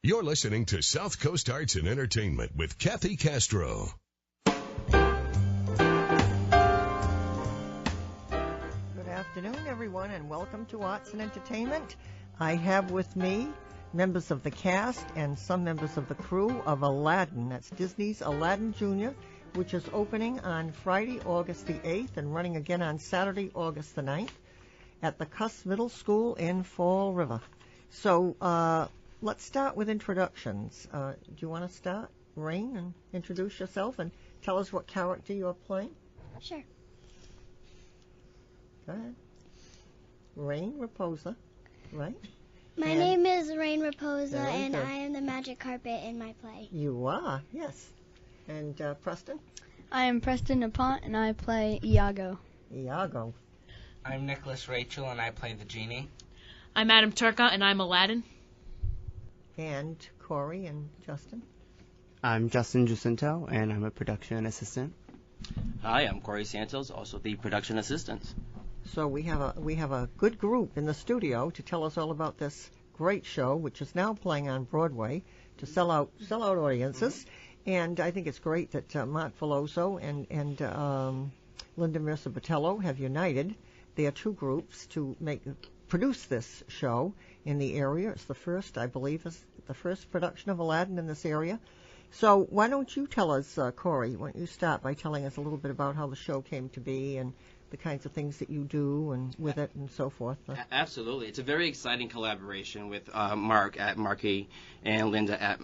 You're listening to South Coast Arts and Entertainment with Kathy Castro. Good afternoon, everyone, and welcome to Arts and Entertainment. I have with me members of the cast and some members of the crew of Aladdin. That's Disney's Aladdin Jr., which is opening on Friday, August the 8th, and running again on Saturday, August the 9th, at the Kuss Middle School in Fall River. So let's start with introductions. Do you want to start, Rain, and introduce yourself and tell us what character you're playing? Sure. Go ahead. Rain Raposa, right? My name is Rain Raposa, and good. I am the magic carpet in my play. You are, yes. And Preston? I am Preston Napont, and I play Iago. Iago. I'm Nicholas Rachel, and I play the genie. I'm Adam Turca, and I'm Aladdin. And Corey and Justin? I'm Justin Jacinto, and I'm a production assistant. Hi, I'm Corey Santos, also the production assistant. So we have a good group in the studio to tell us all about this great show, which is now playing on Broadway to sell out audiences. And I think it's great that Mark Veloso and Linda Mirza-Botello have united their two groups to produce this show in the area. It's the first, I believe, is the first production of Aladdin in this area. So why don't you tell us, Corey, why don't you start by telling us a little bit about how the show came to be and the kinds of things that you do and with it and so forth. Absolutely. It's a very exciting collaboration with Mark at Marquee and Linda at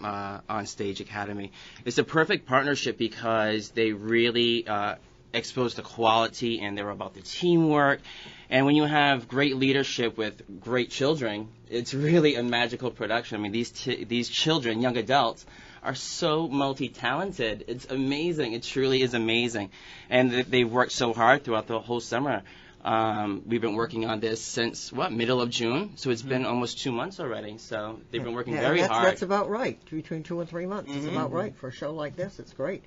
On Stage Academy. It's a perfect partnership because they really expose the quality and they're about the teamwork. And when you have great leadership with great children, it's really a magical production. I mean, these children, young adults, are so multi-talented. It's amazing. It truly is amazing. And they've worked so hard throughout the whole summer. We've been working on this since, middle of June? So it's been almost 2 months already. So they've been working very hard. That's about right. Between 2 and 3 months. It's about right for a show like this. It's great.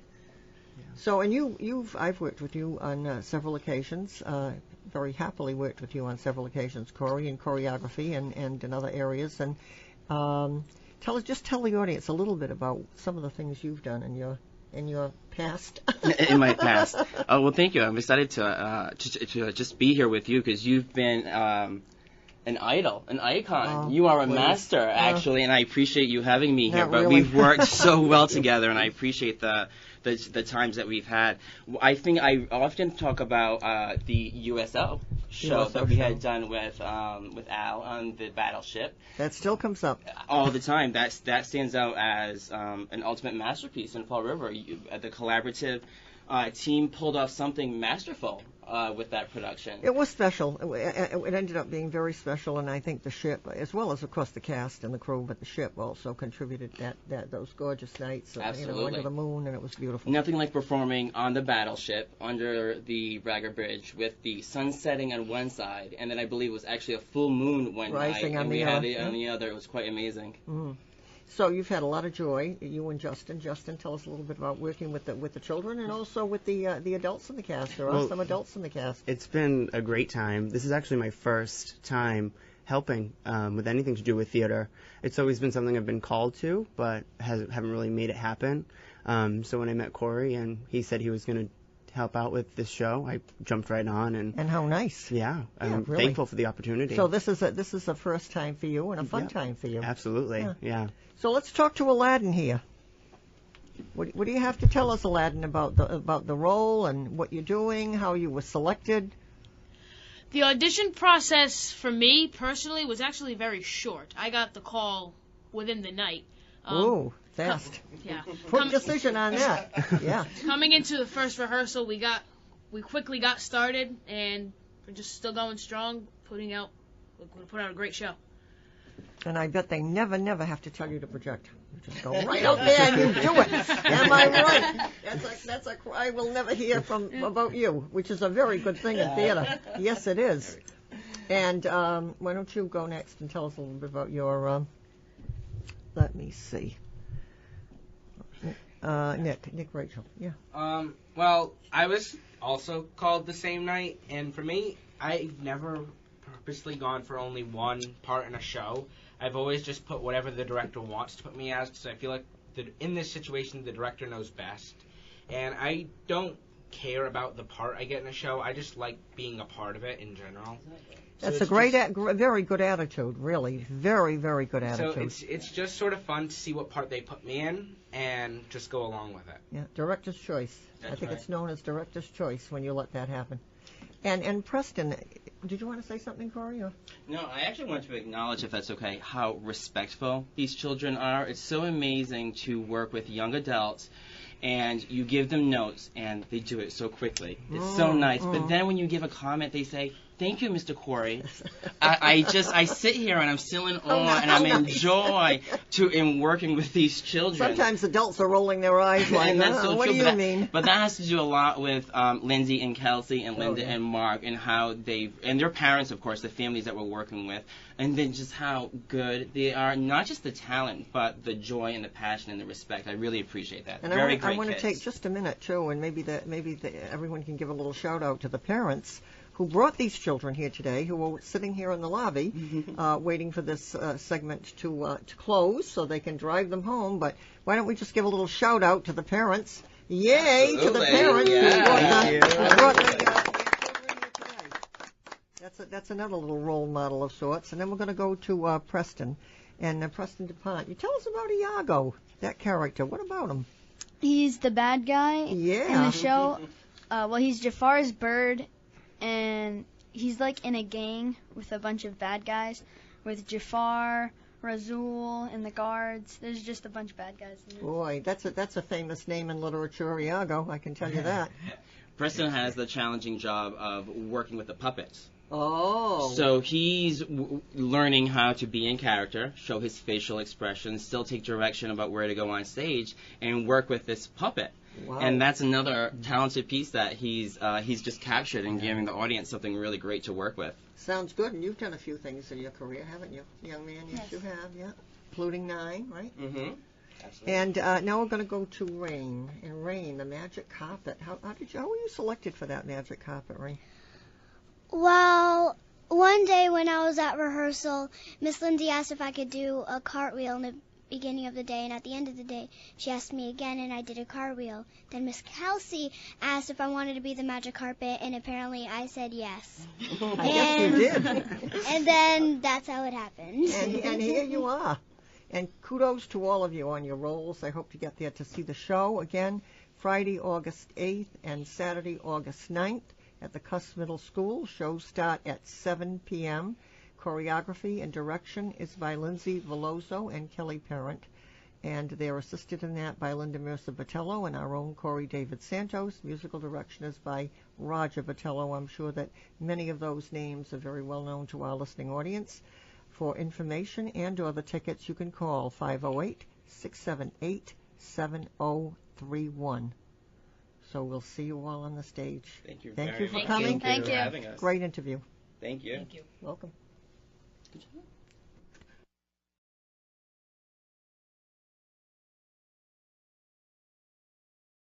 Yeah. So, and I've worked with you on several occasions, very happily worked with you on several occasions, Corey, in choreography and in other areas. And tell the audience a little bit about some of the things you've done in your past. In my past. Oh, well, thank you. I'm excited to just be here with you because you've been an idol, an icon. Oh, you are a please. master, actually, and I appreciate you having me here. Not But really. we've worked so well together, and I appreciate the times that we've had. I think I often talk about the USO show that we had done with Al on the Battleship. That still comes up all the time. That stands out as an ultimate masterpiece in Fall River. The collaborative team pulled off something masterful with that production. It was special. It ended up being very special, and I think the ship, as well as, of course, the cast and the crew, but the ship also contributed those gorgeous nights. Absolutely. Under the moon, and it was beautiful. Nothing like performing on the Battleship under the Braga Bridge with the sun setting on one side, and then I believe it was actually a full moon one Rising night, on and the we had other. it on the other. It was quite amazing. Mm. So you've had a lot of joy, you and Justin. Justin, tell us a little bit about working with the children and also with the adults in the cast. There are some adults in the cast. It's been a great time. This is actually my first time helping with anything to do with theater. It's always been something I've been called to, but haven't really made it happen. So when I met Corey and he said he was going to help out with this show, I jumped right on. And how nice. Yeah, I'm really thankful for the opportunity. So this is a first time for you and a fun time for you. Absolutely, yeah. So let's talk to Aladdin here. What do you have to tell us, Aladdin, about the role and what you're doing, how you were selected? The audition process for me personally was actually very short. I got the call within the night. Ooh, fast. Yeah. Quick decision on that. Yeah. Coming into the first rehearsal, we quickly got started, and we're just still going strong, put out a great show. And I bet they never have to tell you to project. You just go right out there and you do it. Am I right? That's a cry we'll never hear about you, which is a very good thing in theater. Yes, it is. And why don't you go next and tell us a little bit about your, let me see. Nick Rachel, yeah. Well, I was also called the same night, and for me, I've never purposely gone for only one part in a show. I've always just put whatever the director wants to put me as, because I feel like in this situation the director knows best. And I don't care about the part I get in a show. I just like being a part of it in general. That's a very good attitude, really. Very, very good attitude. So it's just sort of fun to see what part they put me in and just go along with it. Yeah, director's choice. That's I think right. it's known as director's choice when you let that happen. And Preston, did you want to say something, Corey? Or? No, I actually want to acknowledge, if that's okay, how respectful these children are. It's so amazing to work with young adults, and you give them notes, and they do it so quickly. It's so nice. But then when you give a comment, they say, "Thank you, Mr. Corey." I sit here and I'm still in awe and I'm in joy in working with these children. Sometimes adults are rolling their eyes like, so what true, do you mean? But that has to do a lot with Lindsay and Kelsey and Linda and Mark, and how and their parents, of course, the families that we're working with, and then just how good they are. Not just the talent, but the joy and the passion and the respect. I really appreciate that. And I want to take just a minute too, and maybe everyone can give a little shout out to the parents who brought these children here today, who were sitting here in the lobby, waiting for this segment to close so they can drive them home. But why don't we just give a little shout out to the parents? Yay to the parents who brought the children here today. That's another little role model of sorts. And then we're going to go to Preston. And Preston DuPont, you tell us about Iago, that character. What about him? He's the bad guy in the show. Well, he's Jafar's bird, and he's like in a gang with a bunch of bad guys, with Jafar, Razul, and the guards. There's just a bunch of bad guys in there. Boy, that's a famous name in literature, Iago. I can tell you that. Preston has the challenging job of working with the puppets. Oh. So he's learning how to be in character, show his facial expressions, still take direction about where to go on stage, and work with this puppet. Wow. And that's another talented piece that he's just captured and giving the audience something really great to work with. Sounds good. And you've done a few things in your career, haven't you, young man? Yes, you have, yeah. Including 9, right? Mm-hmm. Absolutely. And now we're going to go to Rain. And Rain, the magic carpet. How were you selected for that magic carpet, Rain? Well, one day when I was at rehearsal, Miss Lindsay asked if I could do a cartwheel in the beginning of the day, and at the end of the day, she asked me again, and I did a cartwheel. Then Miss Kelsey asked if I wanted to be the magic carpet, and apparently I said yes. I guess you did. And then that's how it happened. And here you are. And kudos to all of you on your roles. I hope you get there to see the show again, Friday, August 8th, and Saturday, August 9th. At the Kuss Middle School. Shows start at 7 p.m. Choreography and direction is by Lindsay Veloso and Kelly Parent. And they're assisted in that by Linda Mercer-Vitello and our own Corey David Santos. Musical direction is by Roger Vitello. I'm sure that many of those names are very well known to our listening audience. For information and or the tickets, you can call 508-678-7031. So we'll see you all on the stage. Thank you. Thank you for much. coming. Thank you. For having us. Great interview. Thank you. Thank you. Welcome. Good job.